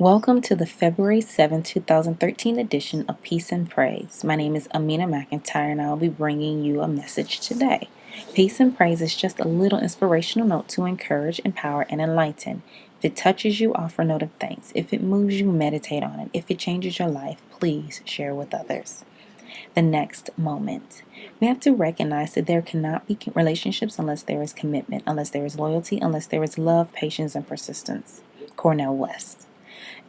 Welcome to the February 7, 2013 edition of Peace and Praise. My name is Amina McIntyre and I'll be bringing you a message today. Peace and Praise is just a little inspirational note to encourage, empower, and enlighten. If it touches you, offer a note of thanks. If it moves you, meditate on it. If it changes your life, please share with others. The next moment. We have to recognize that there cannot be relationships unless there is commitment, unless there is loyalty, unless there is love, patience, and persistence. Cornel West.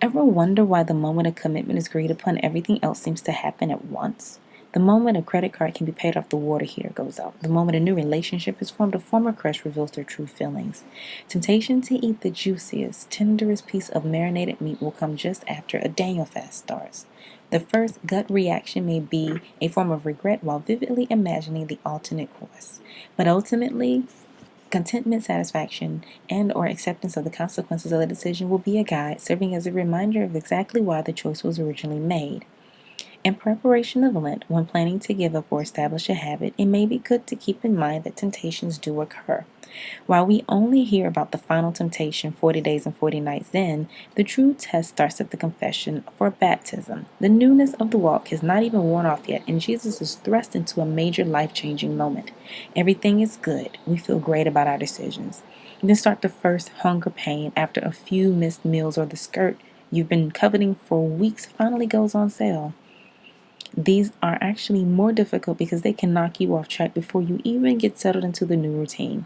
Ever wonder why the moment a commitment is agreed upon, everything else seems to happen at once? The moment a credit card can be paid off, the water heater goes out. The moment a new relationship is formed, a former crush reveals their true feelings. Temptation to eat the juiciest, tenderest piece of marinated meat will come just after a Daniel fast starts. The first gut reaction may be a form of regret while vividly imagining the alternate course. But ultimately, contentment, satisfaction, and or acceptance of the consequences of the decision will be a guide, serving as a reminder of exactly why the choice was originally made. In preparation of Lent, when planning to give up or establish a habit, it may be good to keep in mind that temptations do occur. While we only hear about the final temptation 40 days and 40 nights in, the true test starts at the confession for baptism. The newness of the walk has not even worn off yet, and Jesus is thrust into a major life-changing moment. Everything is good. We feel great about our decisions. Then start the first hunger pain after a few missed meals, or the skirt you've been coveting for weeks finally goes on sale. These are actually more difficult because they can knock you off track before you even get settled into the new routine.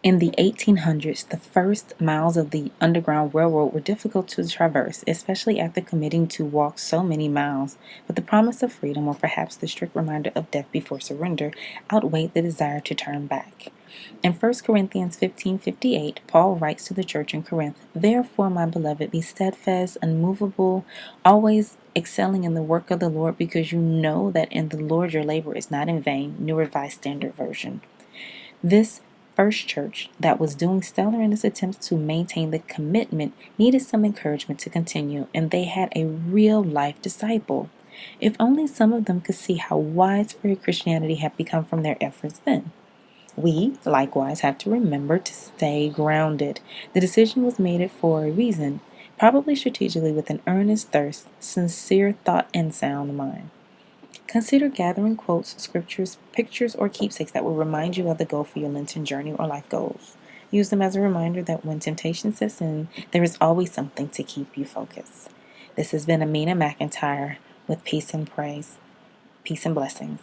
In the 1800s, the first miles of the Underground Railroad were difficult to traverse, especially after committing to walk so many miles. But the promise of freedom, or perhaps the strict reminder of death before surrender, outweighed the desire to turn back. In 1 Corinthians 15:58, Paul writes to the church in Corinth, "Therefore, my beloved, be steadfast, unmovable, always excelling in the work of the Lord, because you know that in the Lord your labor is not in vain." New Revised Standard Version. This first church that was doing stellar in its attempts to maintain the commitment needed some encouragement to continue, and they had a real life disciple. If only some of them could see how widespread Christianity had become from their efforts then. We, likewise, have to remember to stay grounded. The decision was made for a reason, probably strategically with an earnest thirst, sincere thought, and sound mind. Consider gathering quotes, scriptures, pictures, or keepsakes that will remind you of the goal for your Lenten journey or life goals. Use them as a reminder that when temptation sets in, there is always something to keep you focused. This has been Amina McIntyre with Peace and Praise. Peace and blessings.